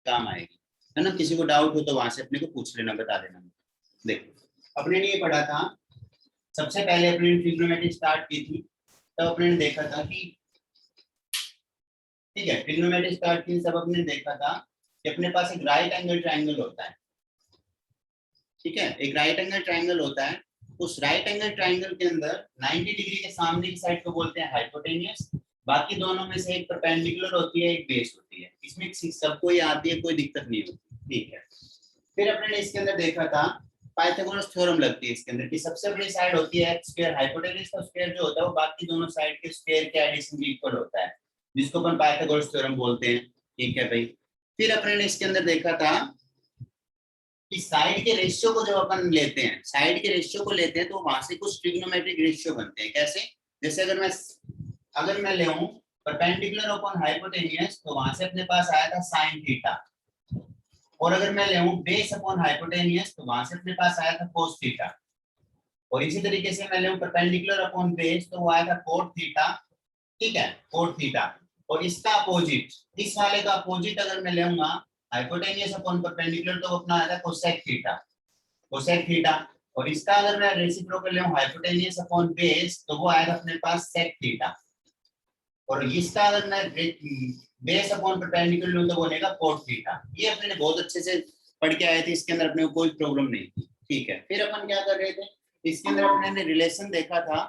काम आएगी, है ना। किसी को डाउट हो तो वहां से अपने को पूछ लेना, बता देना। देखो अपने ने ये पढ़ा था, सबसे पहले अपने ने ट्रिग्नोमेट्री स्टार्ट की थी, तब अपने ने देखा था कि, ठीक है, ट्रिग्नोमेट्री स्टार्ट की सब अपने देखा था कि अपने पास एक राइट एंगल ट्रायंगल होता है, ठीक है, एक राइट एंगल ट्रायंगल होता है। उस राइट एंगल ट्रायंगल के अंदर 90 डिग्री के सामने की साइड को बोलते हैं हाइपोटेनियस, बाकी दोनों में से एक परपेंडिकुलर होती है, एक बेस होती है। इसमें सबको ये आती है, कोई दिक्कत नहीं होती, ठीक है। फिर अपने ने इसके अंदर देखा था पाइथागोरस थ्योरम लगती है इसके अंदर कि सबसे बड़ी साइड होती है एक्स स्क्वायर, हाइपोटेनस का स्क्वायर जो होता है वो बाकी दोनों साइड के स्क्वायर के एडिशन के इक्वल होता है, जिसको अपन पाइथागोरस थ्योरम बोलते हैं, ठीक है भाई। फिर अपने ने इसके अंदर देखा था कि साइड के रेशियो को जब अपन लेते हैं, साइड के रेशियो को लेते हैं तो वहां से कुछ ट्रिग्नोमेट्रिक रेशियो बनते हैं। कैसे? जैसे अगर मैं ले परपेंडिकुलर अपॉन हाइपोटेनियस, तो वहां से अपने पास आया था साइन थीटा, और अगर मैं ले बेस अपॉन हाइपोटेनियस, तो वहां से अपने पास आया था कोस थीटा, और इसी तरीके से मैं ले परपेंडिकुलर अपॉन बेस, तो वो आया था कोट थीटा, ठीक है, कोट थीटा। और इसका अपोजिट, इस वाले का अपोजिट अगर मैं लूंगा हाइपोटेनियस अपॉन परपेंडिकुलर, तो अपना आया था कोसेक थीटा, कोसेक थीटा। और इसका अगर मैं रेसिप्रोकल लूं हाइपोटेनियस अपॉन बेस, तो वो आएगा अपने पास सेक थीटा। और इसका अगर मैं बेस अपॉन परपेंडिकुलर लूं तो बनेगा कोट थीटा। ये अपने बहुत अच्छे से पढ़ के आए थे, इसके अंदर अपने को कोई प्रॉब्लम नहीं थी, ठीक है। फिर अपन क्या कर रहे थे, इसके अंदर अपने ने रिलेशन देखा था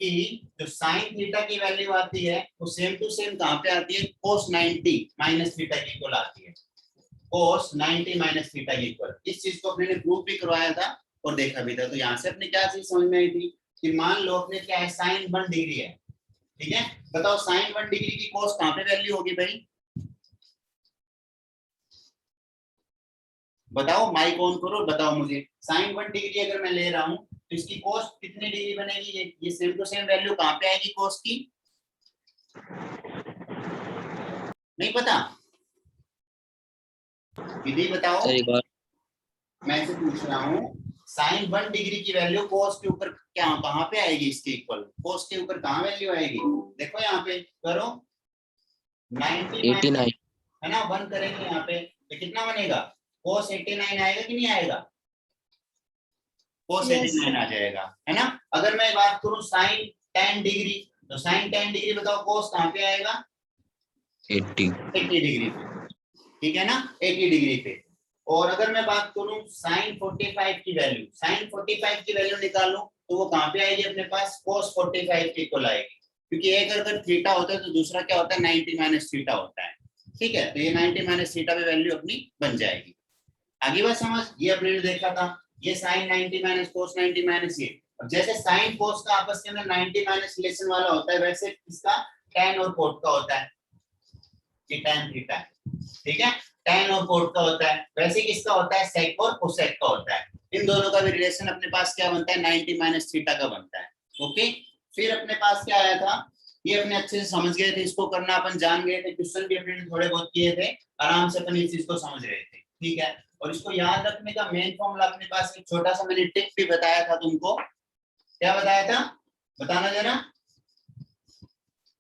कि जो साइन थीटा की वैल्यू आती है वो सेम टू सेम कहां पे आती है, कोस 90 माइनस थीटा की इक्वल आती है, कोस 90 माइनस थीटा की इक्वल। इस चीज को अपने ने प्रूव भी करवाया था और देखा भी था। तो यहाँ से अपने क्या चीज समझ में आई थी कि मान लो अपने क्या है, साइन 1 डिग्री है, ठीक है। बताओ साइन 1 डिग्री की कोस कहां पे वैल्यू होगी भाई, बताओ, माइक ऑन करो, बताओ मुझे। साइन 1 डिग्री अगर मैं ले रहा हूं तो इसकी कोस कितनी डिग्री बनेगी, ये सेम टू सेम वैल्यू कहां पे आएगी कोस की, नहीं पता, विधि बताओ। सर एक बार मैं से पूछ रहा हूँ, साइन 1 डिग्री की वैल्यू कोस के ऊपर क्या कहां पे आएगी, इसके इक्वल कोस के ऊपर कहां वैल्यू आएगी, देखो यहाँ पे करो 90 89 है ना, 1 करेंगे यहाँ पे तो कितना बनेगा, कोस 89 आएगा कि नहीं आएगा, कोस 89 आ जाएगा, है ना। अगर मैं बात करूं साइन 10 डिग्री, तो साइन 10 डिग्री बताओ कोस कहां पे आएगा, 80 डिग्री पे, ठीक है ना, 80 डिग्री पे। और अगर मैं बात करूं साइन 45 की वैल्यू, साइन 45 की वैल्यू निकालूं तो वो कहां पे आएगी अपने पास, कोस 45 के इक्वल आएगी, क्योंकि एक अगर थीटा होता है तो दूसरा क्या होता है 90 माइनस थीटा होता है, ठीक है। तो ये 90 माइनस थीटा पे वैल्यू अपनी बन जाएगी। आगे बात समझ, ये अपने ने देखा था, ये साइन 90 माइनस कोस 90 माइनस ये। अब जैसे साइन कोस का आपस के अंदर 90 माइनस रिलेशन वाला होता है, वैसे इसका tan और कोट का होता है, ये tan थीटा है, ठीक है, tan और कोट का होता है। वैसे किसका होता है, सेक और कोसेक का होता है। इन दोनों का भी रिलेशन अपने पास क्या बनता है, 90 माइनस थीटा का बनता है, ओके। फिर अपने पास क्या आया था, ये अपने अच्छे से समझ गए थे, इसको करना अपन जान गए थे, क्वेश्चन भी अपने थोड़े बहुत किए थे, आराम से अपन इस चीज को समझ रहे थे, ठीक है। और इसको याद रखने का मेन फॉर्मूला अपने पास एक छोटा सा मैंने टिप भी बताया था तुमको, क्या बताया था, बताना जरा।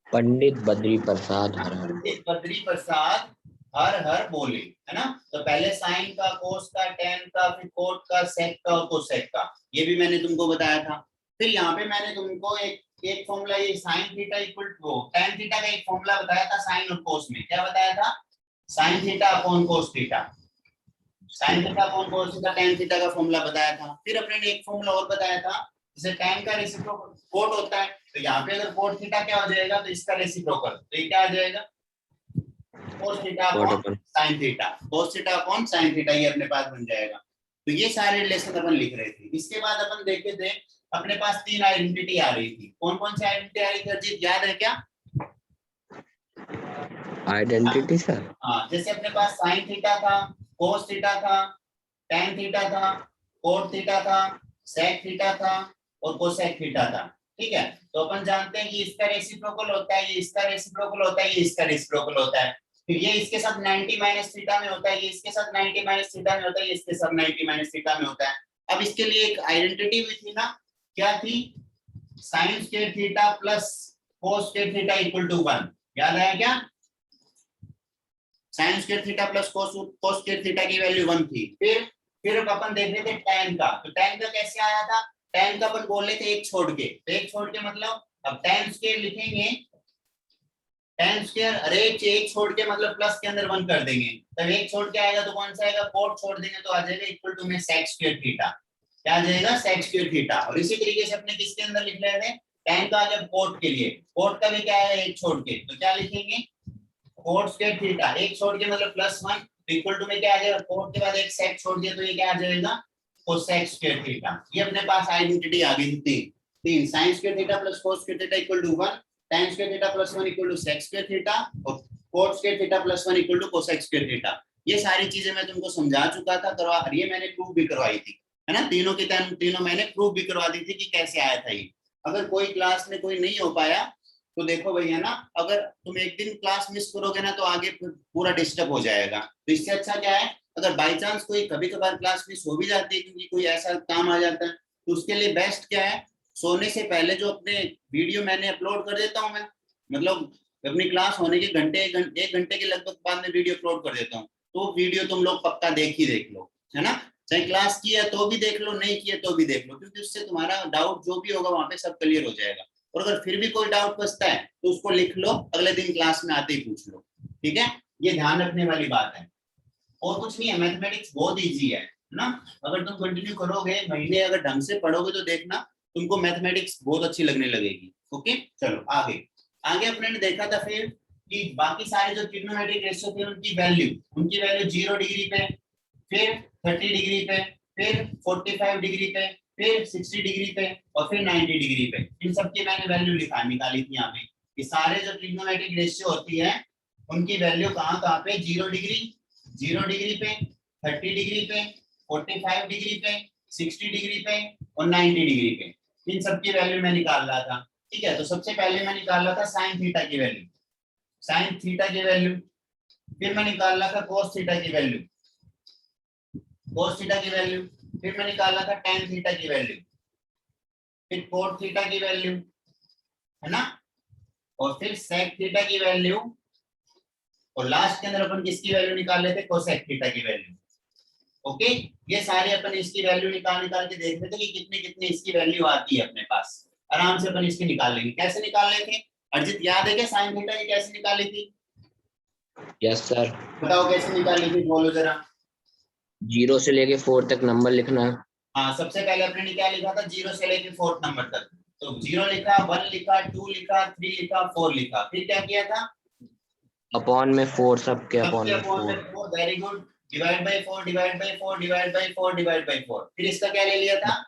पंडित बद्री प्रसाद हर हर पंडित बद्री प्रसाद हर हर बोले, है ना। तो पहले साइन का, कोस का, टेन का, फिर कोट का, सेक का और कोसेक का, ये भी मैंने तुमको बताया था। फिर यहाँ पे मैंने तुमको एक फॉर्मूला, ये sine theta equal to tan theta का एक फॉर्मूला बताया था साइन और कोस में, क्या बताया था, sine theta upon cos theta, sine theta upon cos theta, ten theta का फॉर्मूला बताया था। फिर अपने ने एक फॉर्मूला और बताया था, जैसे टेन का रेसिप्रोकल कोट होता है, तो यहाँ पे अगर कोट थीटा क्या हो जाएगा, तो इसका रेसिप्रोकल, तो ये क्या आ जाएगा, cos theta upon sin theta, cos theta upon sin theta, ये अपने पास बन जाएगा। तो ये सारे रिलेशन अपन लिख रहे थे। इसके बाद अपन देखे थे अपने पास 3 आइडेंटिटी आ रही थी, कौन कौन सी आइडेंटिटी आ रही थी अजीत, याद है क्या, आइडेंटिटी सर। हाँ, जैसे अपने पास sin थीटा था, cos थीटा था, tan थीटा था, cot थीटा था, sec थीटा था और cosec थीटा था, ठीक है। तो अपन जानते हैं कि इसका रेसिप्रोकल होता है, ये इसका रेसिप्रोकल होता है, ये इसका रेसिप्रोकल होता है। फिर ये इसके साथ 90 माइनस थीटा में होता है, ये इसके साथ 90 माइनस थीटा में होता है, ये इसके साथ 90 माइनस थीटा में होता है। अब इसके लिए एक आइडेंटिटी भी थी ना, क्या थी, sin square theta plus cos square theta equal to 1, याद आया क्या, sine square theta plus cos square theta की वैल्यू 1 थी। फिर अपन देख रहे थे tan का, तो tan का कैसे आया था, tan का अपन बोल रहे थे एक छोड़ के, तो एक छोड़ के मतलब अब tan स्क्वायर लिखेंगे, tan स्क्वायर अरे एक छोड़ के मतलब प्लस के अंदर 1 कर देंगे, तब एक छोड़ के आएगा तो कौन सा आएगा, कोट छोड़ देंगे तो आ जाएगा इक्वल टू में sec स्क्वायर थीटा, क्या आ जाएगा sec स्क्वायर थीटा। और इसी तरीके से अपने किसके अंदर लिख रहे थे, tan का जब कोट के लिए, कोट का भी क्या है एक छोड़ के, तो क्या लिखेंगे कोट स्क्वायर थीटा, एक छोड़ के मतलब +1 इक्वल टू में क्या आ जाएगा, कोट के बाद एक sec छोड़ दिया तो ये क्या आ जाएगा cosec स्क्वायर थीटा। ये अपने पास आइडेंटिटी आ गई थी तीन, sin square theta plus cos square theta equal to 1, tan square theta plus 1 equal to sec square theta और cot square theta plus 1 equal to cosec square theta. ये सारी चीजें मैं तुमको समझा चुका था, करवा ये मैंने प्रूफ भी करवाई थी, है ना, तीनों की तीनों मैंने प्रूफ भी करवा दी थी कि कैसे आया था ये। अगर कोई क्लास में कोई नहीं हो पाया तो देखो भैया ना, अगर तुम एक दिन क्लास मिस करोगे ना तो आगे पूरा डिस्टर्ब हो जाएगा, तो इससे अच्छा क्या है, अगर बाय चांस कोई कभी कभार क्लास मिस हो भी जाती है क्योंकि कोई ऐसा काम आ जाता है, तो उसके लिए बेस्ट क्या है, सोने से पहले जो अपने वीडियो मैंने अपलोड कर देता हूँ मैं, मतलब अपनी क्लास होने के एक घंटे के लगभग बाद में वीडियो अपलोड कर देता हूँ, तो वीडियो तुम लोग पक्का देख लो, है ना, चाहे क्लास किया तो भी देख लो, नहीं किया तो भी देख लो, क्योंकि उससे तुम्हारा डाउट जो भी होगा वहां पे सब क्लियर हो जाएगा। और अगर फिर भी कोई डाउट बचता है तो उसको लिख लो, अगले दिन क्लास में आते ही पूछ लो, ठीक है, ये ध्यान रखने वाली बात है। और कुछ नहीं है, मैथमेटिक्स बहुत इजी है ना, अगर तुम कंटिन्यू करोगे, महीने अगर ढंग से पढ़ोगे तो देखना तुमको मैथमेटिक्स बहुत अच्छी लगने लगेगी। ओके चलो आगे अपने ने देखा था फिर कि बाकी सारे जो ट्रिग्नोमेट्रिक रेशियो थे उनकी वैल्यू 0 डिग्री पे, फिर 30 डिग्री पे, फिर 45 डिग्री पे, फिर 60 डिग्री पे और फिर 90 डिग्री पे, इन सब की मैंने वैल्यू निकाली थी यहाँ पे, कि सारे जो ट्रिग्नोमेट्रिक रेशियो होती है उनकी वैल्यू कहाँ पे, 0 डिग्री पे, 30 डिग्री पे, 45 डिग्री पे, 60 डिग्री पे और 90 डिग्री पे, इन सब की वैल्यू मैं निकाल रहा था। ठीक है, तो सबसे पहले मैं निकाल रहा था साइन थीटा की वैल्यू, फिर मैं निकाल रहा था cos थीटा की वैल्यू, फिर मैं निकाल रहा था tan थीटा की वैल्यू, फिर cot थीटा की वैल्यू, है ना, और फिर sec थीटा की वैल्यू, और लास्ट के अंदर अपन किसकी वैल्यू निकाल लेते, cosec थीटा की वैल्यू। ओके, ये सारे अपन इसकी वैल्यू निकाल के देख रहे थे कि कितनी इसकी वैल्यू आती है अपने पास, आराम से अपन इसकी निकाल लेंगे। कैसे निकाल लेंगे अर्जित, याद है क्या साइन थीटा की कैसे निकाली थी? Yes sir. बताओ कैसे निकाली थी, बोलो जरा। 0 से लेके 4 तक नंबर लिखना है। हाँ, सबसे पहले अपने ने क्या लिखा था, 0 से लेके 4th नंबर तक, तो 0 लिखा, 1 लिखा, 2 लिखा, 3 लिखा, 4 लिखा, फिर क्या किया था, अपॉन में 4, सबके अपॉन में 4। Very good, divide by 4 divide by 4 divide by 4 divide by 4, फिर इसका क्या ले लिया था,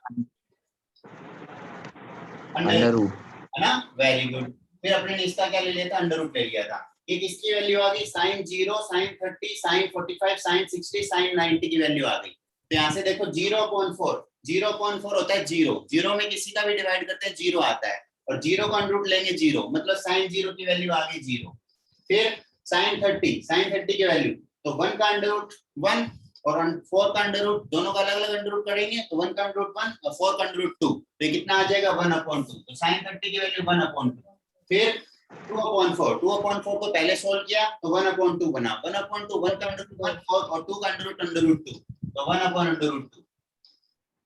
अंडर रूट, है ना, वेरी गुड, फिर अपने ने इसका क्या ले लिया था, अंडर रूट ले लिया था। ये किसकी वैल्यू आ गई, sin 0, sin 30, sin 45, sin 60, sin 90 की वैल्यू आ गई। तो यहाँ से देखो 0.4 होता है 0 में किसी का भी डिवाइड करते हैं 0 आता है, और 0 का अंडर रूट लेंगे 0, मतलब sin 0 की वैल्यू आ गई 0। फिर sin 30 की वैल्यू, तो 1 का अंडर रूट 1 और 4 का अंडर रूट, दोनों का अलग अलग अंडर रूट करेंगे, तो 1 का अंडर रूट 1 और 4 का अंडर रूट 2, तो ये कितना आ जाएगा 1/2, तो sin 30 की वैल्यू 1/2। फिर 2/4 को पहले सोल्व किया तो 1/2 बना, 1/2 1 का अंडर रूट 1 और 2 का अंडर रूट 2, तो 1/2।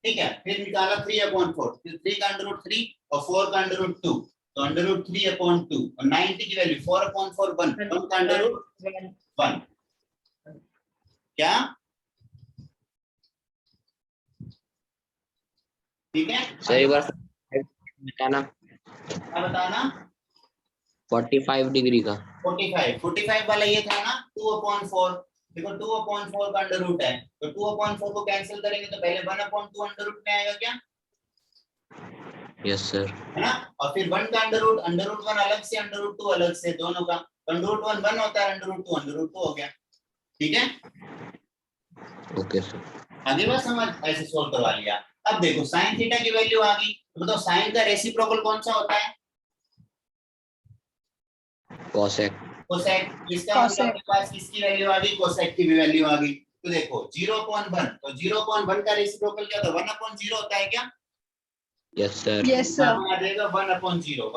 ठीक है, फिर निकाला 3/4, फिर 3 का अंडर रूट 3 और 4 का अंडर रूट 2, तो अंडर रूट 3/2 और 90 की वैल्यू 4/4 1 का अंडर रूट 1, क्या ठीक है, सही बात बताना, क्या बताना, 45 डिग्री का 45 वाला ये था ना 2/4, देखो 2/4 का अंडर रूट है, तो 2/4 को कैंसिल करेंगे तो पहले 1/2 अंडर रूट में आएगा क्या, यस सर, है ना, और फिर 1 का अंडर रूट 1 अलग से, अंडर रूट 2 अलग से, दोनों का अंडर रूट 1 होता है, अंडर रूट 2 हो गया। ठीक है, ओके सर। आगे बात समझ, ऐसे सोल्व करवा लिया। अब देखो sin थीटा की वैल्यू आ गई, तो बताओ sin का रेसिप्रोकल कौन सा होता है, cosec, इसका मतलब आपके पास किसकी वैल्यू आ गई, cosec की भी वैल्यू आ गई। तो देखो 0.1, तो 0.1 का रेसिप्रोकल क्या होता है, 1/0 होता है क्या, यस सर, यस सर, आ जाएगा 1/0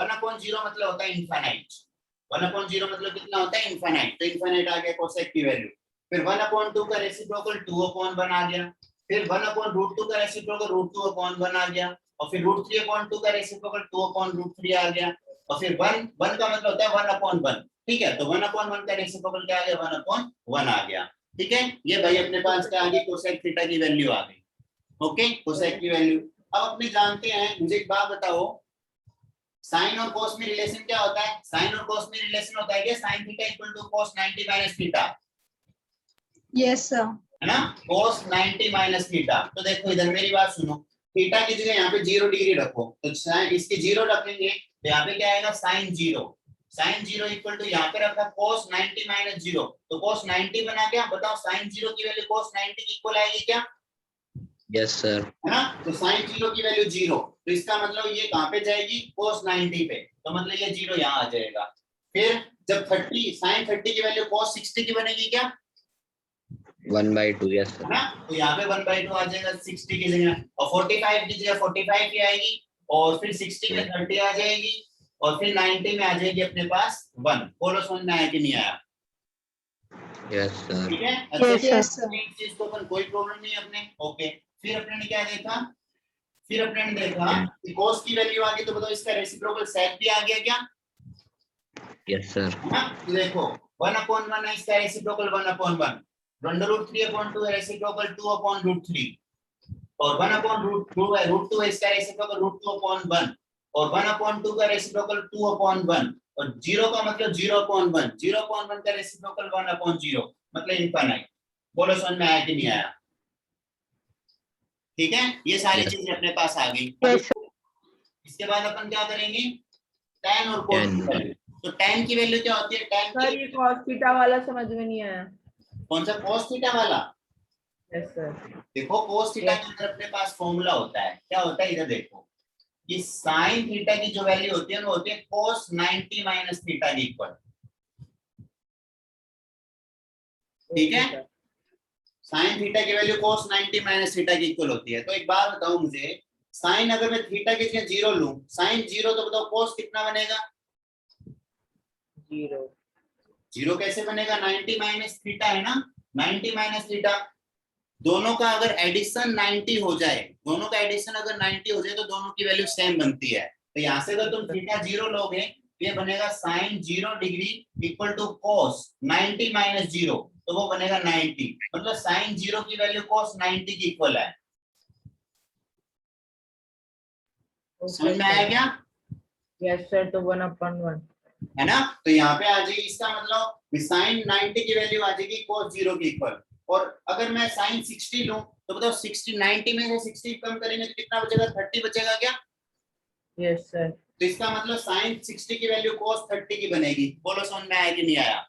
मतलब होता है इनफाइनाइट, 1/0 मतलब कितना होता है, इनफाइनाइट, तो इनफाइनाइट आ गया कोसेक की वैल्यू। फिर 1/2 का रेसिप्रोकल 2/1 आ गया, फिर 1/√2 का रेसिप्रोकल √2/1 आ गया, और फिर √3/2 का रेसिप्रोकल 2/√3 आ गया, और फिर 1 का मतलब होता है 1/1, ठीक है, तो 1/1 का रेसिप्रोकल क्या आ गया, 1/1 आ गया, ठीक है। ये भाई अपने पास क्या आ गई, कोसेक थीटा की वैल्यू आ गई, ओके, कोसेक की वैल्यू। अब अपने जानते हैं, मुझे एक बात बताओ, साइन और कोस में रिलेशन क्या होता है, साइन और कोस में रिलेशन होता है कि sine theta equal to cos 90 minus theta, yes sir. है ना, कोस 90 माइनस थीटा। तो देखो इधर मेरी बात सुनो, थीटा की जगह यहाँ पे 0 डिग्री रखो, तो साइन इसके 0 रखेंगे तो यहाँ पे क्या आएगा, साइन 0, साइन 0 इक्वल टू यहाँ पे रखा कोस 90 माइनस 0, तो कोस 90 बना क्या, बताओ साइन 0 की वैल्यू कोस 90 की इक्वल आएगी क्या, यस सर। है ना, तो साइन 0 की वैल्यू 0, तो इसका मतलब ये कहां पे जाएगी, कोस 90 पे, तो मतलब ये 0 यहाँ आ जाएगा। फिर जब 30 साइन 30 की वैल्यू कोस 60 की बनेगी क्या, 1/2, यस है सर। ना, तो यहाँ पे 1/2 आ जाएगा 60 की जगह, और 45 की जगह 45 की आएगी, और फिर 60 में 30 आ जाएगी, और फिर 90 में आ जाएगी अपने पास 1। बोलो समझ में आया कि नहीं आया, यस सर। ठीक है, अच्छे Yes, से yes, sir. इस चीज को अपन कोई प्रॉब्लम नहीं है अपने, ओके। फिर अपने ने क्या देखा, फिर अपने ने देखा कि cos की वैल्यू आ गई, तो बताओ इसका रेसिप्रोकल sec भी आ गया क्या, यस सर। है ना, तो देखो 1/1 है, इसका रेसिप्रोकल 1/1, 3/2 है, रेसिप्रोकल 2/√3, और 1/√2 है, √2 है, इसका रेसिप्रोकल √2/1, और 1/2 का रेसिप्रोकल 2/1, और 0 का मतलब 0/1, 0/1 का रेसिप्रोकल 1/0, मतलब इनफाइनाइट। बोलो समझ में आया कि नहीं आया, ठीक है, ये सारी Yes. चीजें अपने पास आ गई। Yes, इसके बाद अपन क्या करेंगे, tan और cos की Tan. वैल्यू, तो tan की वैल्यू क्या होती है, tan सर की ये cos थीटा वाला समझ में नहीं आया। कौन सा cos थीटा वाला, यस सर। देखो cos थीटा के अंदर अपने पास फॉर्मूला होता है, क्या होता है, इधर देखो, कि sin थीटा की जो वैल्यू होती है वो होती है cos 90 माइनस थीटा की इक्वल, ठीक है, sin थीटा की वैल्यू cos 90 माइनस थीटा की इक्वल होती है। तो एक बात बताओ मुझे, sin अगर मैं थीटा की जगह 0 लूं, sin 0, तो बताओ cos कितना बनेगा, 0 0 कैसे बनेगा, 90 माइनस थीटा है ना, 90 माइनस थीटा, दोनों का अगर एडिशन 90 हो जाए, दोनों का एडिशन अगर 90 हो जाए तो दोनों की वैल्यू सेम बनती है, तो यहाँ से अगर तुम थीटा 0 लोगे, ये बनेगा sine 0 degree equal to cos 90 minus 0, तो वो बनेगा 90, मतलब साइन 0 की वैल्यू कोस 90 की इक्वल है, समझ में आया क्या, यस सर, तो 1/1 है ना, तो यहाँ पे आ जाएगी, इसका मतलब साइन 90 की वैल्यू आ जाएगी कोस 0 की इक्वल, और अगर मैं साइन 60 लूं, तो बताओ 60 90 में से 60 कम करेंगे तो कितना बचेगा, 30 बचेगा क्या, यस सर। तो इसका मतलब साइन 60 की वैल्यू cos 30 की बनेगी। बोलो समझ में आया कि नहीं आया,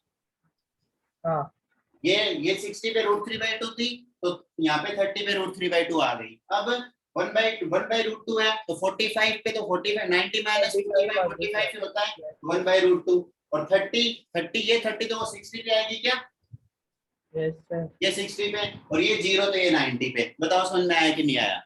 हाँ ये 60 पे √3/2 थी, तो यहाँ पे 30 पे √3/2 आ गई। अब 1/√2 है, तो 45 पे, तो 45 90 माइनस 45 से होता है 1/√2, और 30 ये 30 तो वो 60 पे आएगी क्या, यस सर। ये 60 पे, और ये 0 तो ये 90 पे। बताओ समझ में आया कि नहीं आया,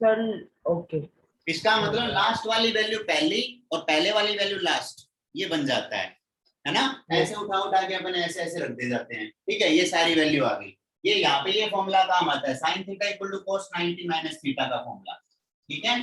सर ओके। इसका मतलब लास्ट वाली वैल्यू पहली और पहले वाली वैल्यू लास्ट, ये बन जाता है ना, ऐसे उठा के अपन ऐसे ऐसे रख दे जाते हैं, ठीक है, ये सारी वैल्यू आ गई, ये यहाँ पे ये फॉर्मूला काम आता है, sine theta equal to cos 90 minus theta का फॉर्मूला, ठीक है।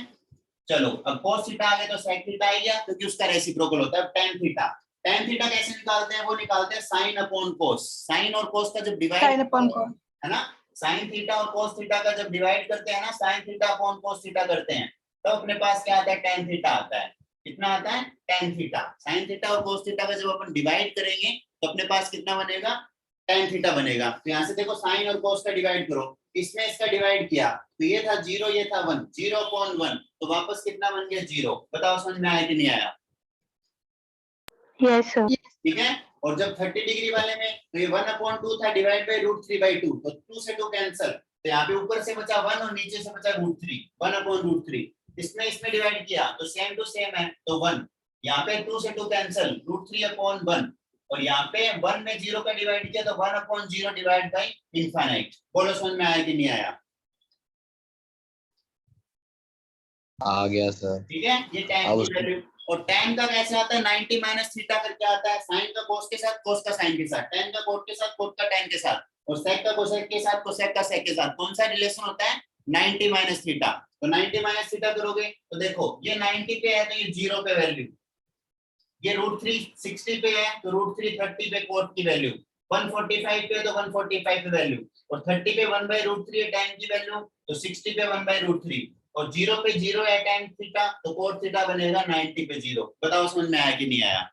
चलो अब cos थीटा आ गया तो sec थीटा आ गया, क्योंकि उसका रेसिप्रोकल होता है tan थीटा। tan थीटा कैसे निकालते हैं, वो निकालते हैं sin अपॉन cos, sin और cos का जब डिवाइड sin upon cos. है ना, sin थीटा और cos थीटा का जब डिवाइड करते हैं ना, sin theta upon cos theta करते हैं, तो अपने पास क्या आता है, tan थीटा आता है, कितना आता है, tan थीटा, sin थीटा और cos थीटा का जब अपन डिवाइड करेंगे तो अपने पास कितना बनेगा, tan थीटा बनेगा। तो यहाँ से देखो sin और cos का डिवाइड करो, इसमें इसका डिवाइड किया तो ये था 0, ये था 1, 0/1, तो वापस कितना बन गया 0। बताओ समझ में आया कि नहीं आया, Yes, sir. ठीक है। और जब 30 डिग्री वाले में तो ये 1/2 था डिवाइड बाय √3/2, तो 2 से 2 कैंसिल, तो यहाँ पे ऊपर से बचा 1 और नीचे से बचा √3, 1/√3, इसमें डिवाइड किया तो सेम टू सेम है, तो 1, यहाँ पे 2 से 2 कैंसिल, √3/1, और यहाँ पे 1 में 0 का डिवाइड किया तो 1/0 डिवाइड बाय इनफाइनाइट। बोलो समझ में आया कि नहीं आया, आ गया सर। ठीक है, ये tan अब की उसको वैल्यू और tan का कैसे आता है 90 माइनस थीटा करके आता है, साइन का cos के साथ, cos का साइन के साथ, tan का cot के साथ, cot का tan के साथ, और sec का cosec के साथ, cosec का sec के साथ। कौन सा रिलेशन होता है 90 माइनस थीटा। तो 90 माइनस थीटा करोगे तो देखो ये 90 पे है तो ये 0 पे वैल्यू, ये √3 60 पे है तो √3 30 पे cot की वैल्यू, 145 पे तो 145 पे वैल्यू, और 30 पे 1/√3 है tan की वैल्यू, तो 60 पे 1/√3, और 0 पे 0 है tan थीटा, तो cot थीटा बनेगा 90 पे 0। बताओ समझ में आया कि नहीं आया?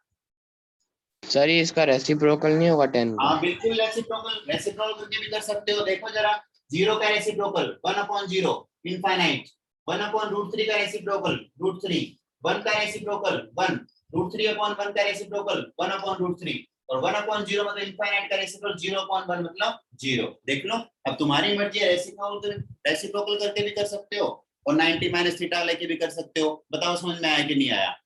सर ये इसका रेसिप्रोकल नहीं होगा 10 का? हाँ बिल्कुल रेसिप्रोकल, रेसिप्रोकल करके भी कर सकते हो। देखो जरा 0 का रेसिप्रोकल 1/0 इनफाइनाइट, 1/√3 का रेसिप्रोकल √3, 1 का रेसिप्रोकल 1, √3/1 का रेसिप्रोकल 1/√3, और 1/0 मतलब इनफाइनाइट का रेसिप्रोकल 0/1 मतलब 0। देख लो अब तुम्हारी मर्जी है, रेसिप्रोकल करके भी कर सकते हो और 90 माइनस थीटा लेके भी कर सकते हो। बताओ समझ में आया कि नहीं आया?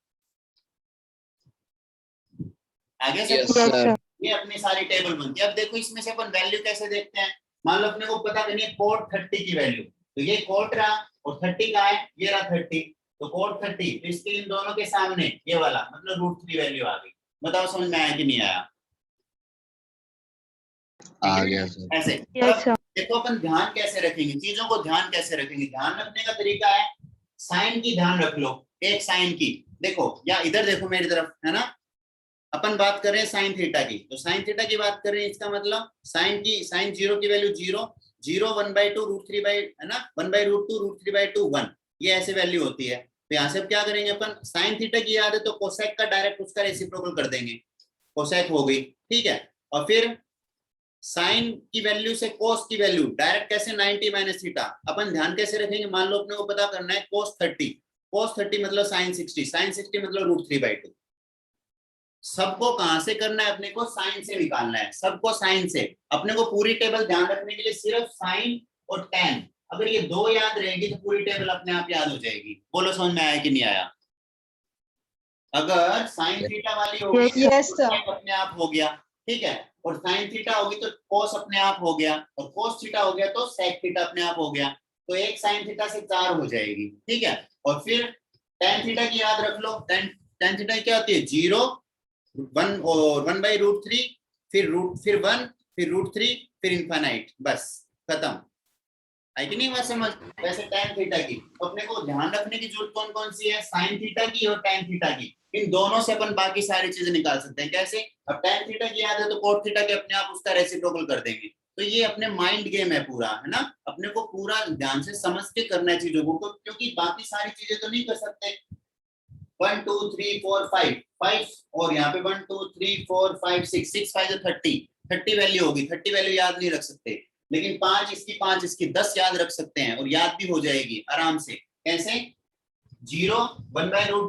आगे से Yes, sir. ये अपनी सारी टेबल बनती है। अब देखो इसमें से अपन वैल्यू कैसे देखते हैं। मान लो अपने को पता करनी है cot 30 की वैल्यू, तो ये cot रहा और 30 का है, ये रहा 30, तो cot 30, तो इसके इन दोनों के सामने ये वाला मतलब √3 वैल्यू आ गई। बताओ समझ में आया कि नहीं आया? आ गया सर। ऐसे Yes, sir. देखो अपन ध्यान कैसे रखेंगे, चीजों को ध्यान कैसे रखेंगे। ध्यान रखने का तरीका है साइन की ध्यान रख लो, एक साइन की। देखो या इधर देखो मेरी तरफ, है ना, अपन बात कर रहे हैं साइन थीटा की, तो साइन थीटा की बात कर रहे हैं, इसका मतलब साइन 0 की वैल्यू 0, 0 1/2 √3 है ना, 1/√2 √3/2 1, ये ऐसे वैल्यू होती है। तो यहाँ से अब क्या करेंगे अपन, साइन थीटा की याद है तो कोसेक का डायरेक्ट उसका रेसिप्रोकल कर देंगे, कोसेक हो गई, ठीक है। और फिर साइन की वैल्यू से कोस की वैल्यू डायरेक्ट कैसे 90 माइनस थीटा। अपन ध्यान कैसे रखेंगे, मान लो अपने को पता करना है cos 30 मतलब sin 60 मतलब √3/2। सबको कहां से करना है, अपने को साइन से निकालना है, सबको साइन से। अपने को पूरी टेबल ध्यान रखने के लिए सिर्फ साइन और tan, अगर ये दो याद रहेगी तो पूरी टेबल अपने आप याद हो जाएगी। बोलो समझ में आया कि नहीं आया? अगर साइन थीटा वाली होगी तो Yes, sir. cosec अपने आप हो गया, ठीक है, और साइन थीटा होगी तो cos अपने आप हो गया, और cos थीटा हो गया तो sec थीटा अपने आप हो गया, तो एक साइन थीटा से 4 हो जाएगी, ठीक है। और फिर tan थीटा की याद रख लो, tan थीटा क्या होती है 0 1 और 1/√3, फिर 1 फिर √3 फिर इनफाइनाइट, बस खत्म। है कि नहीं बात समझ? वैसे tan थीटा की अपने को ध्यान रखने की जरूरत कौन कौन सी है, साइन थीटा की और tan थीटा की। इन दोनों से अपन बाकी सारी चीजें निकाल सकते हैं। कैसे? अब tan थीटा की याद है तो cot थीटा के अपने आप उसका रेसिप्रोकल कर देंगे। तो ये अपने माइंड गेम है पूरा, है ना, अपने को पूरा ध्यान से समझ के करना है चीजों को, क्योंकि बाकी सारी चीजें तो नहीं कर सकते। 1 2 3 4 5 और यहाँ पे 1 2 3 4 5 6 5 30 वैल्यू होगी, 30 वैल्यू याद नहीं रख सकते, लेकिन 5 इसकी 10 याद रख सकते हैं, और याद भी हो जाएगी आराम से। कैसे? 0 1/2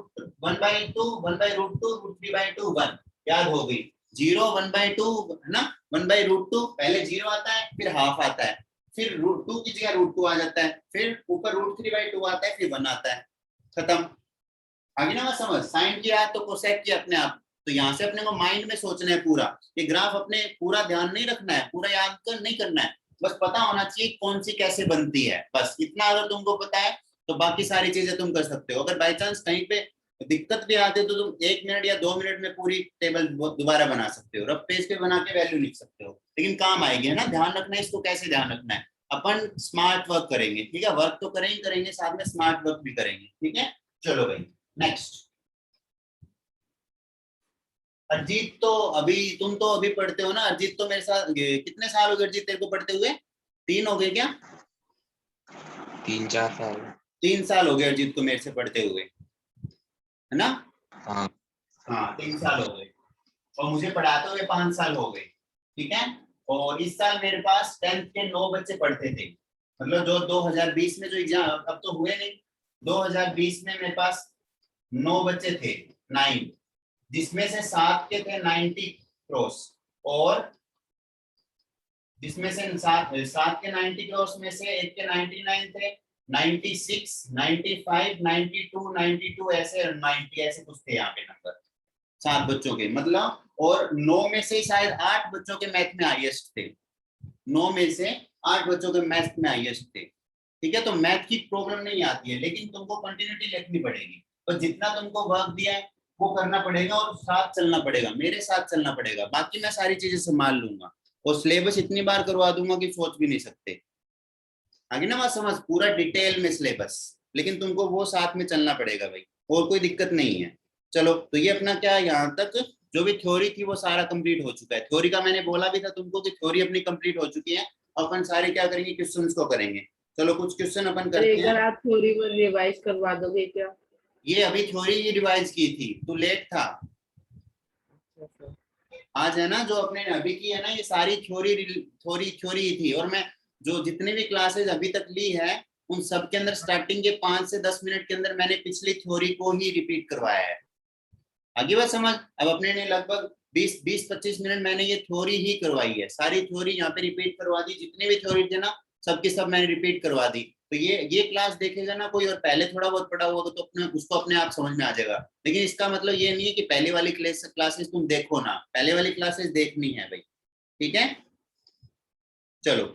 1/√2 √3/2 1 याद हो गई। 0 1/2 है ना, 1/√2 पहले 0 आता है फिर हाफ आता है, फिर √2 की जगह √2 आ जाता है, फिर ऊपर √3/2 आता है, फिर 1 आता है, खत्म। आगे ना समझ, साइन की याद तो कोसेक की अपने आप। तो यहाँ से अपने को माइंड में सोचना है पूरा, ये ग्राफ अपने पूरा ध्यान नहीं रखना है, पूरा याद कर नहीं करना है, बस पता होना चाहिए कौन सी कैसे बनती है, बस इतना अगर तुमको पता है तो बाकी सारी चीजें तुम कर सकते हो। अगर बाई चांस कहीं पे दिक्कत भी आती है तो तुम 1 मिनट या 2 मिनट में पूरी टेबल दोबारा बना सकते हो, रफ पेज पे बना के वैल्यू लिख सकते हो, लेकिन काम आएगी, है ना। ध्यान रखना है इसको, कैसे ध्यान रखना है, अपन स्मार्ट वर्क करेंगे, ठीक है, वर्क तो करेंगे साथ में स्मार्ट वर्क भी करेंगे, ठीक है। चलो भाई नेक्स्ट। अरिजीत तो अभी, तुम तो अभी पढ़ते हो ना, अरिजीत तो मेरे साथ कितने साल हो गए अरिजीत तेरे को पढ़ते हुए? 3 हो गए क्या? 3-4 साल। 3 साल हो गए अरिजीत को मेरे से पढ़ते हुए, है ना। हाँ हाँ 3 साल हो गए, और मुझे पढ़ाते हुए 5 साल हो गए, ठीक है। और इस साल मेरे पास 10th के 9 बच्चे पढ़ते थे, मतलब जो 2020 में जो एग्जाम अब तो हुए नहीं, 2020 में मेरे पास 9 बच्चे थे, 9, जिसमें से 7 के थे 90 क्रॉस, और जिसमें से 7 के 90 क्रॉस में से एक के 99 थे, 96 95 92 92 ऐसे 90 ऐसे कुछ थे यहाँ पे नंबर 7 बच्चों के, मतलब। और 9 में से शायद 8 बच्चों के मैथ में हाईएस्ट थे, 9 में से 8 बच्चों के मैथ में हाईएस्ट थे, ठीक है। तो मैथ की प्रॉब्लम नहीं आती है, लेकिन तुमको कंटिन्यूटी लिखनी पड़ेगी, तो जितना तुमको वर्क दिया है वो करना पड़ेगा और साथ चलना पड़ेगा, मेरे साथ चलना पड़ेगा, बाकी मैं सारी चीजें संभाल लूंगा और सिलेबस इतनी बार करवा दूंगा कि सोच भी नहीं सकते। आगे ना बात समझ, पूरा डिटेल में सिलेबस, लेकिन तुमको वो साथ में चलना पड़ेगा भाई, और कोई दिक्कत नहीं है। चलो तो ये अपना क्या, यहाँ तक जो भी थ्योरी थी वो सारा कंप्लीट हो चुका है। थ्योरी का मैंने बोला भी था तुमको कि थ्योरी अपनी कंप्लीट हो चुकी है, अपन सारे क्या करेंगे, क्वेश्चंस को करेंगे। चलो कुछ क्वेश्चन अपन करते अगर हैं। आप थोड़ी बहुत रिवाइज करवा दोगे क्या? ये अभी थ्योरी ही रिवाइज की थी, तू लेट था आज, है ना। जो अपने ने अभी की है ना, ये सारी थ्योरी थ्योरी थ्योरी थी, और मैं जो जितने भी क्लासेस अभी तक ली है उन सब के अंदर स्टार्टिंग के 5 से 10 मिनट के अंदर मैंने पिछली थ्योरी को ही रिपीट करवाया है। आगे बात समझ। अब अपने ने लगभग 20-25 मिनट मैंने ये थ्योरी ही करवाई है, सारी थ्योरी यहाँ पे रिपीट करवा दी, जितने भी थ्योरी थे ना सबके सब मैंने रिपीट करवा दी। तो ये क्लास देखेगा ना कोई और पहले थोड़ा बहुत पढ़ा होगा तो अपने उसको अपने आप समझ में आ जाएगा, लेकिन इसका मतलब ये नहीं है कि पहले वाली क्लासेस तुम देखो ना, पहले वाली क्लासेस देखनी है भाई, ठीक है। चलो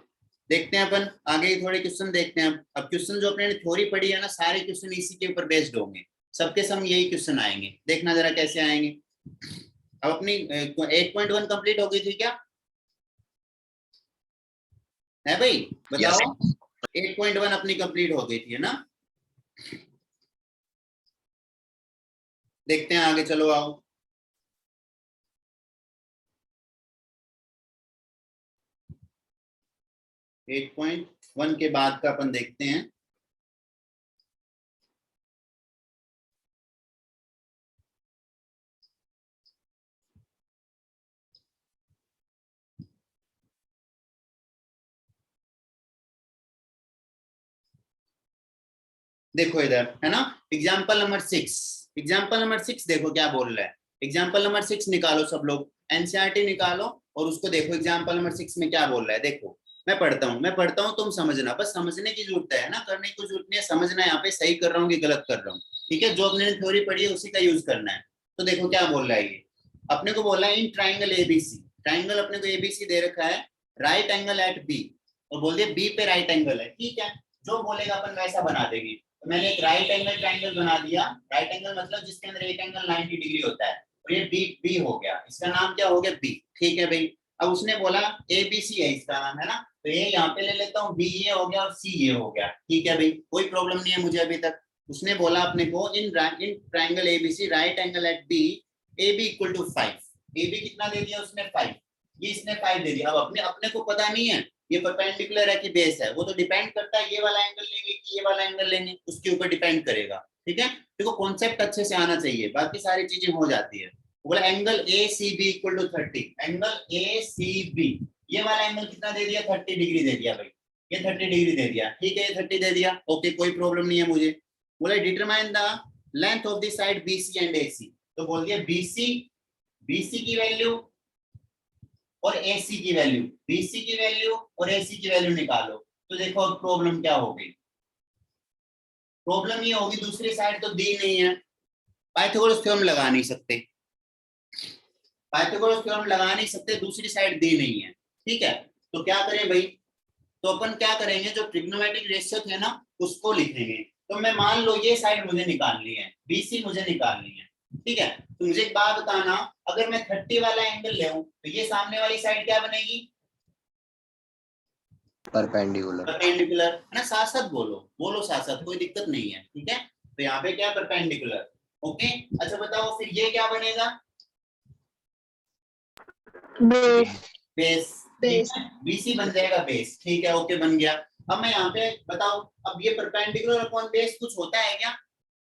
देखते हैं अपन आगे थोड़े क्वेश्चन देखते हैं। अब क्वेश्चन जो अपने थ्योरी पढ़ी है ना, सारे क्वेश्चन इसी के ऊपर बेस्ड होंगे, सबके सब यही क्वेश्चन आएंगे, देखना जरा कैसे आएंगे। अब अपनी 8.1 कंप्लीट हो गई थी क्या, है भाई बताओ। 8.1 अपनी कंप्लीट हो गई थी, है ना। देखते हैं आगे, चलो आओ। एट पॉइंट वन के बाद का अपन देखते हैं। देखो इधर है ना, एग्जाम्पल नंबर 6, एग्जाम्पल नंबर 6 देखो क्या बोल रहा है। एग्जाम्पल नंबर 6 निकालो सब लोग, एनसीईआरटी निकालो और उसको देखो एग्जाम्पल नंबर 6 में क्या बोल रहा है। देखो मैं पढ़ता हूँ तुम समझना, बस समझने की जरूरत है ना, करने की जरूरत नहीं है, समझना यहाँ पे सही कर रहा हूँ कि गलत कर रहा हूँ, ठीक है। जो अपने थ्योरी पढ़ी है उसी का यूज करना है। तो देखो क्या बोल रहा है ये, अपने को बोला है इन ट्राइंगल एबीसी, ट्राइंगल अपने को एबीसी दे रखा है, राइट एंगल एट बी, और बोल दिया बी पे राइट एंगल है, ठीक है। जो बोलेगा अपन वैसा बना देंगे। तो मैंने एक राइट एंगल ट्राइंगल बना दिया, राइट एंगल मतलब जिसके अंदर एक एंगल 90 डिग्री होता है, और ये बी बी हो गया, इसका नाम क्या हो गया, बी, ठीक है भाई। अब उसने बोला ए बी सी है इसका नाम, है ना, तो ये यहाँ पे ले लेता हूँ, बी ये हो गया और सी ये हो गया, ठीक है भाई, कोई प्रॉब्लम नहीं है मुझे अभी तक। उसने बोला अपने को in triangle ABC right angle at B A B equal to 5, A B कितना दे दिया उसने 5, ये इसने 5 दे दिया। अब अपने अपने को पता नहीं है ये परपेंडिकुलर है कि बेस है, वो तो डिपेंड करता है ये वाला एंगल लेंगे कि ये वाला एंगल लेंगे, उसके ऊपर डिपेंड करेगा, ठीक है। देखो कॉन्सेप्ट अच्छे से आना चाहिए, बाकी सारी चीजें हो जाती है। बोला angle A C B equal to 30, angle A C B, ये वाला एंगल कितना दे दिया, 30 डिग्री दे दिया भाई, ये 30 डिग्री दे दिया, ठीक है, ये 30 दे दिया, ओके कोई प्रॉब्लम नहीं है मुझे। बोला determine the length of the side BC and AC, तो बोल दिया बीसी की वैल्यू और AC की वैल्यू, BC की वैल्यू और AC की वैल्यू निकालो। तो देखो अब प्रॉब्लम क्या होगी, प्रॉब्लम ये होगी दूसरी साइड तो दी नहीं है, पाइथागोरस थ्योरम लगा नहीं सकते, पाइथागोरस थ्योरम लगा नहीं सकते, दूसरी साइड दी नहीं है, ठीक है। तो क्या करें भाई, तो अपन क्या करेंगे, जो ट्रिग्नोमेट्रिक रेशियो थे ना उसको लिखेंगे। तो मैं मान लो ये साइड मुझे निकालनी है, BC मुझे निकालनी है, ठीक है। तो मुझे एक बात बताना, अगर मैं 30 वाला एंगल ले तो ये सामने वाली साइड क्या बनेगी, परपेंडिकुलर। परपेंडिकुलर, है ना, साथ साथ बोलो, बोलो साथ साथ, कोई दिक्कत नहीं है, ठीक है। तो यहाँ पे क्या, परपेंडिकुलर, ओके। अच्छा बताओ फिर ये क्या बनेगा, बेस। Base, base. BC बन जाएगा बेस, ठीक है, ओके बन गया। अब मैं यहाँ पे बताओ, अब ये परपेंडिकुलर अपॉन बेस कुछ होता है क्या,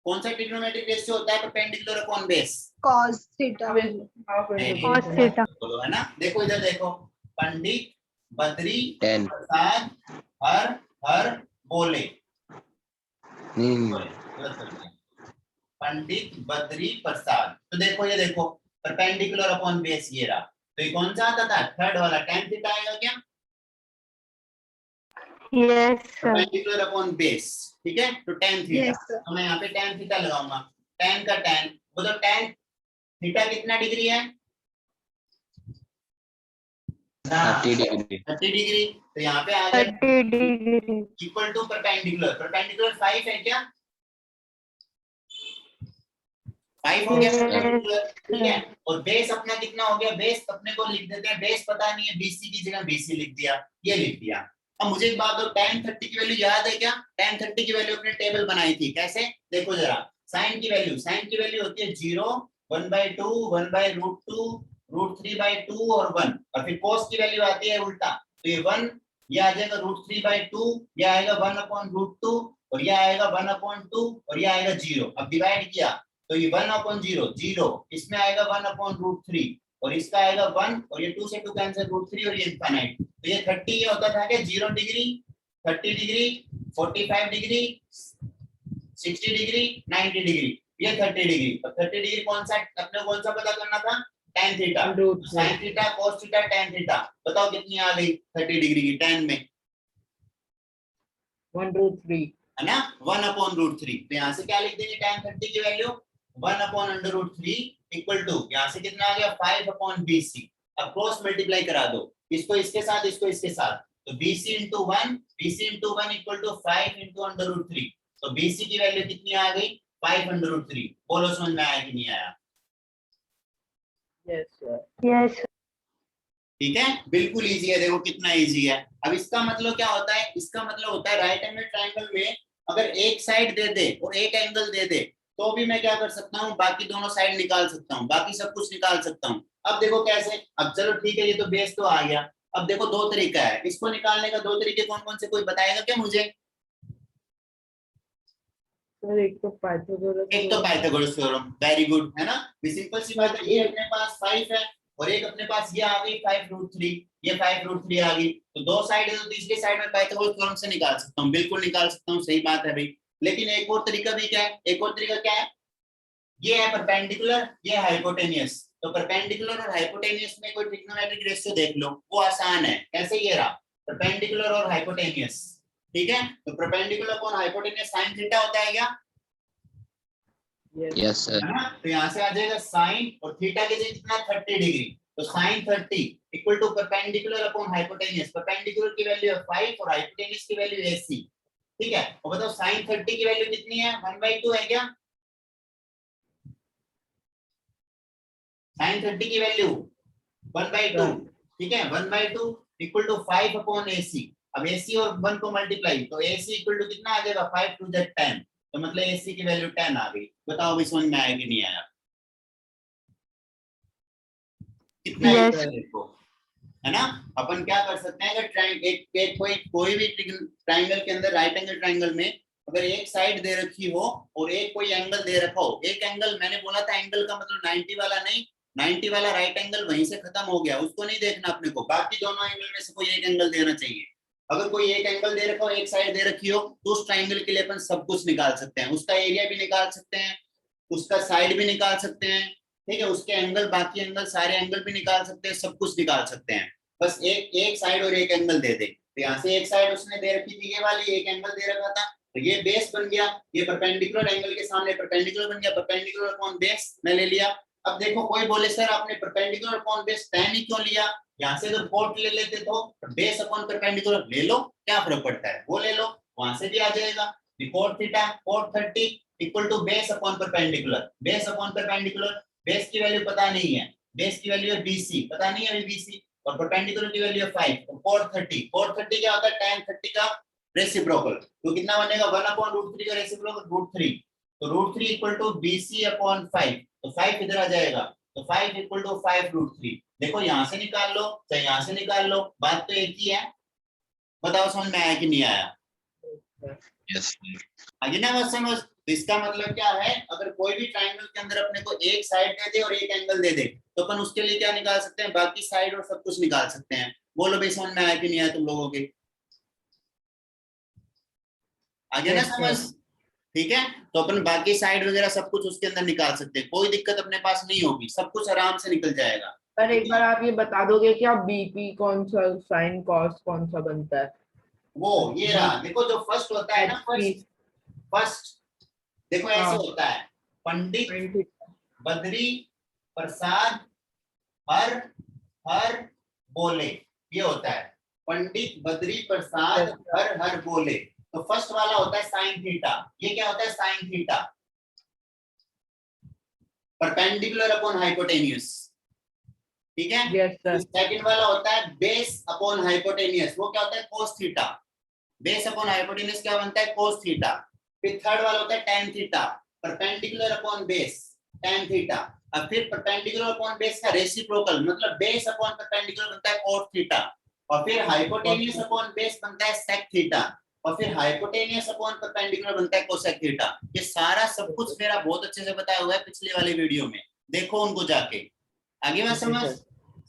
कौन सा ट्रिग्नोमेट्रिक रेशियो होता है perpendicular upon base, cos theta. Cos theta. बोलो, है ना। देखो इधर देखो, पंडित बद्री 10 प्रसाद हर हर बोले, नहीं पंडित बद्री प्रसाद, तो देखो ये देखो परपेंडिकुलर अपॉन बेस ये रहा, तो ये कौन सा आता था, थर्ड वाला, tan थीटा आएगा क्या, Yes sir. Perpendicular upon base, ठीक है। तो tan थीटा, Yes sir. तो मैं यहाँ पे tan थीटा लगाऊंगा, tan का tan, मतलब tan थीटा कितना डिग्री है, 30 डिग्री। 30 डिग्री, तो यहाँ पे आ गया 30 degree. Equal to perpendicular, perpendicular 5 है क्या, 5 हो गया Yes, perpendicular, ठीक है। sir. और बेस अपना कितना हो गया, बेस अपने को लिख देते हैं, बेस पता नहीं है, BC की जगह BC लिख दिया, ये लिख दिया। अब मुझे एक बात दो, tan 30 की वैल्यू याद है क्या? tan 30 की वैल्यू अपने टेबल बनाई थी, कैसे देखो जरा। sin की वैल्यू होती है 0, 1/2, 1/√2, √3/2 और 1। और फिर cos की वैल्यू आती है उल्टा, तो ये 1, ये आ जाएगा √3/2, ये आएगा 1/√2 और ये आएगा 1/2 और ये आएगा 0। अब डिवाइड किया तो ये 1/0, 0, इसमें आएगा 1/√3 और इसका आएगा 1 और ये 2 से 2 कैंसिल, √3 और ये इनफाइनाइट। तो ये 30 ये होता था कि 0 degree, 30 degree, 45 degree, 60 degree, 90 degree, ये 30 डिग्री। और 30 डिग्री कौन सा, अपने कौन सा पता करना था? tan theta, sin theta, cos theta, tan theta. बताओ कितनी आ गई 30 डिग्री की tan में? 1/√3 है ना, 1/√3। तो यहाँ से क्या लिख देंगे tan 30 की वैल्यू 1/√3 इक्वल टू, यहाँ से कितना आ गया 5/BC। अब क्रॉस मल्टीप्लाई करा दो, इसको इसके साथ, इसको इसके साथ, तो BC into 1, BC into 1 equal to 5 into √3। तो BC की वैल्यू कितनी आ गई 5/√3। बोलो समझ में आया कि नहीं आया? Yes sir. Yes, sir. ठीक है, बिल्कुल इजी है, देखो कितना इजी है। अब इसका मतलब क्या होता है, इसका मतलब होता है राइट एंगल ट्रायंगल में अगर एक साइड दे दे और एक एंगल दे दे तो भी मैं क्या कर सकता हूँ, बाकी दोनों साइड निकाल सकता हूँ, बाकी सब कुछ निकाल सकता हूँ। अब देखो कैसे, अब चलो ठीक है, ये तो बेस तो आ गया। अब देखो दो तरीका है इसको निकालने का, दो तरीके कौन कौन से, कोई बताएगा क्या मुझे? सर एक तो पाइथागोरस थ्योरम, वेरी गुड, है ना। सिंपल सी बात है, ये अपने पास 5 है और एक अपने पास ये आ गई 5√3, ये 5√3 आ गई, तो दो साइड है तो तीसरी साइड में पाइथागोरस थ्योरम से निकाल सकता हूँ, बिल्कुल निकाल सकता हूँ, सही बात है भाई। लेकिन एक और तरीका भी क्या है, एक और तरीका क्या है, ये है परपेंडिकुलर, ये हाइपोटेनियस। तो परपेंडिकुलर और हाइपोटेनियस में कोई ट्रिग्नोमेट्रिक रेशियो देख लो, वो आसान है। कैसे, ये रहा परपेंडिकुलर और हाइपोटेनियस, ठीक है। तो perpendicular upon hypotenuse sin theta होता है क्या? Yes, sir. है ना, तो यहाँ से आ जाएगा sin और थीटा के जगह कितना 30 डिग्री, तो sin 30 equal to perpendicular upon hypotenuse. Perpendicular की वैल्यू है 5 और हाइपोटेनियस की वैल्यू है AC, ठीक है। और बताओ sin 30 की वैल्यू कितनी है, 1/2 है क्या? sin 30 की वैल्यू 1/2, ठीक है, 1/2 इक्वल टू 5/AC। अब AC और 1 को मल्टीप्लाई, तो AC इक्वल टू कितना आ जाएगा 5 to the 10, तो मतलब AC की वैल्यू 10 आ गई। बताओ अभी समझ में आया कि नहीं आया? कितना Yes. इजी है देखो, है ना। अपन क्या कर सकते हैं, अगर एक कोई भी ट्रायंगल के अंदर, राइट एंगल ट्रायंगल में अगर एक साइड दे रखी हो और एक कोई एंगल दे रखा हो, एक एंगल मैंने बोला था एंगल का मतलब 90 वाला नहीं, 90 वाला राइट एंगल वहीं से खत्म हो गया, उसको नहीं देखना अपने को, बाकी दोनों एंगल में से कोई एक एंगल देना चाहिए। अगर कोई एक एंगल दे रखा हो, एक साइड दे रखी हो, तो उस ट्रायंगल के लिए अपन सब कुछ निकाल सकते हैं, उसका एरिया भी निकाल सकते हैं, उसका साइड भी निकाल सकते हैं, ठीक है, उसके एंगल, बाकी एंगल, सारे एंगल भी निकाल सकते हैं, सब कुछ निकाल सकते हैं। बस एक साइड और एक एंगल दे दे। तो यहाँ से एक साइड उसने दे रखी थी, ये वाली एक एंगल दे रखा था, तो ये बेस बन गया, ये परपेंडिकुलर एंगल के सामने परपेंडिकुलर बन गया, परपेंडिकुलर अपॉन बेस मैं ले लिया। अब देखो कोई बोले सर आपने परपेंडिकुलर अपॉन बेस tan ही क्यों लिया, यहाँ से तो कोट ले लेते तो बेस अपॉन परपेंडिकुलर ले लो, क्या फर्क पड़ता है, वो ले लो, वहां से भी आ जाएगा। cot theta cot 30 equal to base upon perpendicular, base upon perpendicular, base की वैल्यू पता नहीं है, बेस की वैल्यू है BC, पता नहीं है अभी BC, और परपेंडिकुलर की वैल्यू है 5, तो cot 30 क्या होता है, tan 30 का रेसिप्रोकल, तो कितना बनेगा 1/√3 का रेसिप्रोकल √3, तो √3 इक्वल टू BC अपॉन 5, तो 5 इधर आ जाएगा, तो 5 इक्वल टू 5√3। देखो यहाँ से निकाल लो चाहे यहाँ से निकाल लो, बात तो एक ही है। बताओ समझ में आया कि नहीं आया? Yes, sir. आगे ना बस समझ। तो इसका मतलब क्या है, अगर कोई भी ट्रायंगल के अंदर अपने को एक साइड दे दे और एक एंगल दे दे, तो अपन उसके लिए क्या निकाल सकते हैं, बाकी साइड और सब कुछ निकाल सकते हैं। बोलो भाई समझ में आया कि नहीं आया तुम लोगों के? आगे ना समझ, ठीक है। तो अपन बाकी साइड वगैरह सब कुछ उसके अंदर निकाल सकते हैं, कोई दिक्कत अपने पास नहीं होगी, सब कुछ आराम से निकल जाएगा। पर एक बार आप ये बता दोगे कि आप BP कौन सा, साइन कॉस कौन सा बनता है? वो ये रहा, देखो जो फर्स्ट होता है ना, फर्स्ट देखो ऐसे होता है, पंडित बद्री प्रसाद हर हर बोले, ये होता है पंडित बद्री प्रसाद हर हर बोले। तो फर्स्ट वाला होता है साइन थीटा, ये क्या होता है sine theta, perpendicular upon hypotenuse, ठीक है। Yes sir. सेकंड वाला होता है बेस अपॉन हाइपोटेनियस, वो क्या होता है cos theta, base upon hypotenuse क्या बनता है कोस थीटा। फिर थर्ड वाला होता है tan theta, perpendicular upon base tan theta. अब फिर परपेंडिकुलर अपॉन बेस का रेसिप्रोकल मतलब बेस अपॉन परपेंडिकुलर बनता है cos थीटा, और फिर हाइपोटेनियस अपॉन बेस बनता है sec थीटा, और फिर हाइपोटेनियस अपॉन परपेंडिकुलर बनता है cosec थीटा। ये सारा सब कुछ मेरा बहुत अच्छे से बताया हुआ है पिछले वाले वीडियो में, देखो उनको जाके, आगे मैं समझ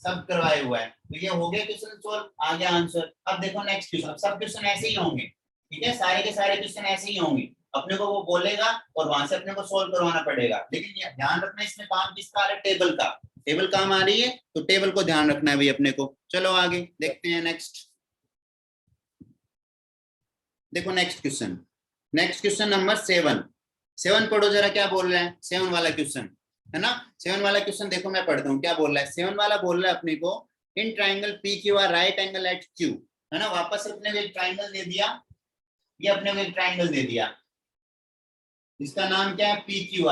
सब करवाए हुआ है। तो ये हो गया क्वेश्चन सॉल्व, आ गया आंसर। अब देखो नेक्स्ट क्वेश्चन, अब सब क्वेश्चन ऐसे ही होंगे, ठीक है, सारे के सारे क्वेश्चन ऐसे ही होंगे, अपने को वो बोलेगा और वहां से अपने को सोल्व करवाना पड़ेगा। लेकिन ये ध्यान रखना इसमें काम किसका आ रहा है, टेबल का, टेबल काम आ रही है तो टेबल को ध्यान रखना है भाई अपने को। चलो आगे देखते हैं नेक्स्ट, देखो नेक्स्ट क्वेश्चन नंबर 7 पढ़ो जरा क्या बोल रहे हैं 7 वाला क्वेश्चन, है ना। 7 वाला क्वेश्चन देखो मैं पढ़ता हूँ क्या बोल रहा है। 7 वाला बोल रहा है अपने को in triangle P Q R right angle at Q, है ना। वापस अपने को एक ट्राइंगल दे दिया, ये अपने को एक ट्राइंगल दे दिया, इसका नाम क्या है पी क्यू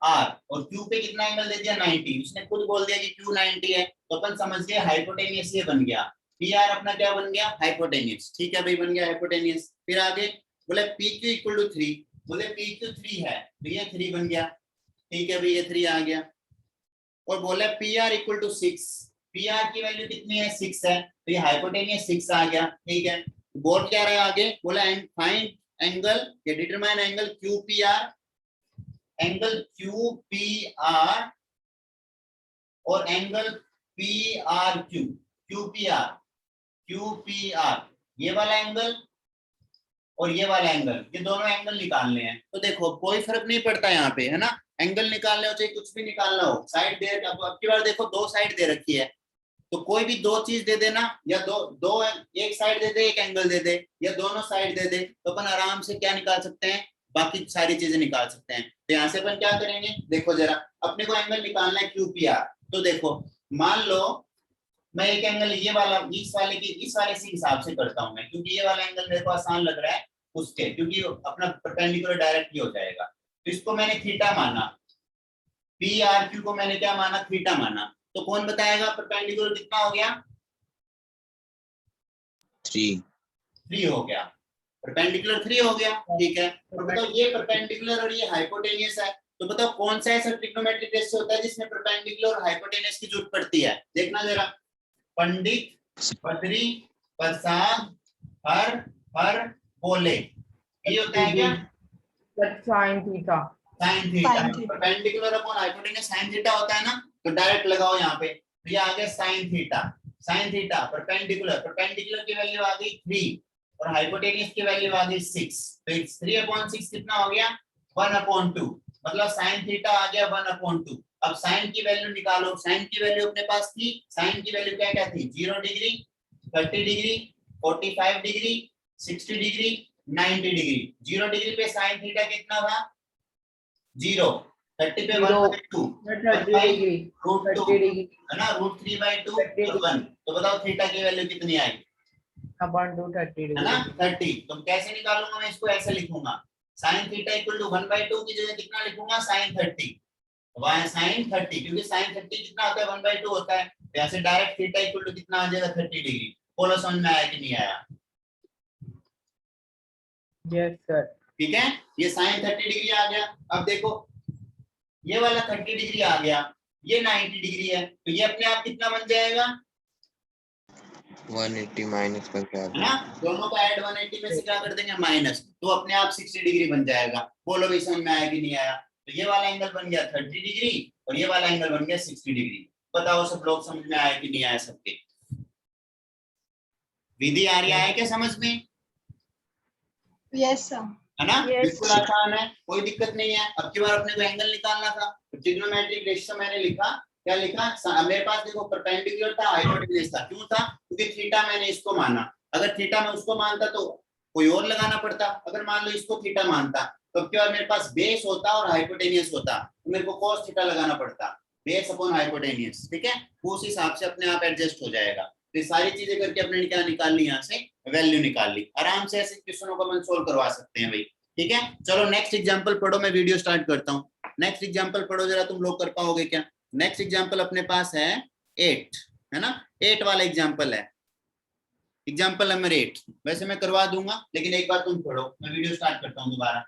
आर, और क्यू पे कितना एंगल दे दिया 90, उसने खुद बोल दिया कि क्यू 90 है, तो अपन समझ गए हाइपोटेनियस ये बन गया, पी आर अपना क्या बन गया हाइपोटेनियस, ठीक है भाई बन गया हाइपोटेनियस। फिर आगे बोले पी क्यू इक्वल टू 3, बोले पी क्यू 3 है तो ये 3 बन गया, ठीक है भाई ये 3 आ गया। और बोले P R equal to 6, P R की वैल्यू कितनी है 6 है, तो ये हाइपोटेनियस 6 आ गया, ठीक है। बोर्ड क्या रहा है आगे, बोला फाइंड एंगल या determine angle Q P R, angle Q P R और angle P R Q, Q P R ये वाला एंगल और ये वाला एंगल, ये दोनों एंगल निकालने हैं। तो देखो कोई फर्क नहीं पड़ता यहाँ पे, है ना, एंगल निकालने हो चाहे कुछ भी निकालना हो, साइड दे, अब की बार देखो 2 साइड दे रखी है, तो कोई भी 2 चीज दे देना, या दो एक साइड दे दे एक एंगल दे दे, या दोनों साइड दे दे, तो अपन आराम से क्या निकाल सकते हैं, बाकी सारी चीजें निकाल सकते हैं। तो यहाँ से अपन क्या करेंगे, देखो जरा अपने को एंगल निकालना है क्यू पी आर, तो देखो मान लो मैं एक एंगल ये वाला इस वाले से हिसाब से करता हूं मैं, क्योंकि ये वाला एंगल मेरे को आसान लग रहा है उसके, क्योंकि अपना परपेंडिकुलर डायरेक्टली हो जाएगा। तो इसको मैंने थीटा माना, पी आर क्यू को मैंने क्या माना थीटा माना, तो कौन बताएगा परपेंडिकुलर कितना हो गया 3 हो गया, परपेंडिकुलर 3 हो गया, ठीक है। और बताओ ये परपेंडिकुलर और ये हाइपोटेनियस है, तो बताओ कौन सा ऐसा ट्रिग्नोमेट्रिक रेशियो होता है जिसमें परपेंडिकुलर और हाइपोटेनियस की जरूरत पड़ती है, देखना जरा, पंडित बद्री प्रसाद हर बोले, ये होता है क्या sine theta, perpendicular upon hypotenuse sine theta होता है ना, तो डायरेक्ट लगाओ यहाँ पे, तो ये आ गया साइन थीटा परपेंडिकुलर की वैल्यू आ गई 3 और हाइपोटेनियस की वैल्यू आ गई 6, तो 3/6 कितना हो गया 1/2, मतलब साइन थीटा आ गया 1/2। अब साइन की वैल्यू निकालो, साइन की वैल्यू अपने पास थी, साइन की वैल्यू क्या क्या थी 0 degree 30 degree 45 degree 60 degree 90 degree. 0 degree पे साइन थीटा कितना था 0, 30 पे 1/2 है ना, √3/2 और 1, तो बताओ थीटा की वैल्यू कितनी आई 30 है ना 30। तो कैसे निकालूंगा मैं इसको, ऐसे लिखूंगा साइन थीटा इक्वल टू 1/2 की जगह कितना लिखूंगा साइन 30, वहां साइन 30 क्योंकि साइन 30 कितना होता है 1/2 होता है, तो यहाँ से डायरेक्ट थीटा इक्वल टू कितना आ जाएगा 30 डिग्री। बोलो समझ में आया कि नहीं आया, यस सर, ठीक है, ये साइन 30 डिग्री आ गया। अब देखो ये वाला 30 डिग्री आ गया, ये 90 डिग्री है, तो ये अपने आप कितना बन जाएगा 180 माइनस करके आ है गया। ना, दोनों का ऐड 180 में से क्या कर देंगे माइनस, तो अपने आप 60 डिग्री बन जाएगा। बोलो भी समझ में आया कि नहीं आया, तो ये वाला एंगल बन गया 30 डिग्री और ये वाला एंगल बन गया 60 डिग्री। बताओ सब लोग समझ में आया कि नहीं आया, सबके विधि आ रही है क्या समझ में, यस सर, है ना, Yes. बिल्कुल आसान है, कोई दिक्कत नहीं है। अब की बार अपने को एंगल निकालना था, तो ट्रिग्नोमेट्रिक रेशियो मैंने लिखा, क्या लिखा, मेरे पास देखो परपेंडिकुलर था हाइपोटेन्यूज था, क्यों था क्योंकि थीटा मैंने इसको माना, अगर थीटा मैं उसको मानता तो कोई और लगाना पड़ता, अगर मान लो इसको थीटा मानता तो अब की बार मेरे पास बेस होता और हाइपोटेनियस होता, तो मेरे को cos थीटा लगाना पड़ता, बेस अपॉन हाइपोटेनियस, ठीक है, उस हिसाब से अपने आप एडजस्ट हो जाएगा। तो ये सारी चीजें करके अपने क्या निकाल ली, यहाँ से वैल्यू निकाल ली, आराम से ऐसे क्वेश्चनों को अपन सोल्व करवा सकते हैं भाई, ठीक है। चलो नेक्स्ट एग्जांपल पढ़ो, मैं वीडियो स्टार्ट करता हूँ। नेक्स्ट एग्जांपल पढ़ो जरा, तुम लोग कर पाओगे क्या? नेक्स्ट एग्जांपल अपने पास है 8, है ना? 8 वाला एग्जांपल है, एग्जांपल नंबर 8। वैसे मैं करवा दूंगा, लेकिन एक बार तुम पढ़ो, मैं वीडियो स्टार्ट करता हूँ दोबारा।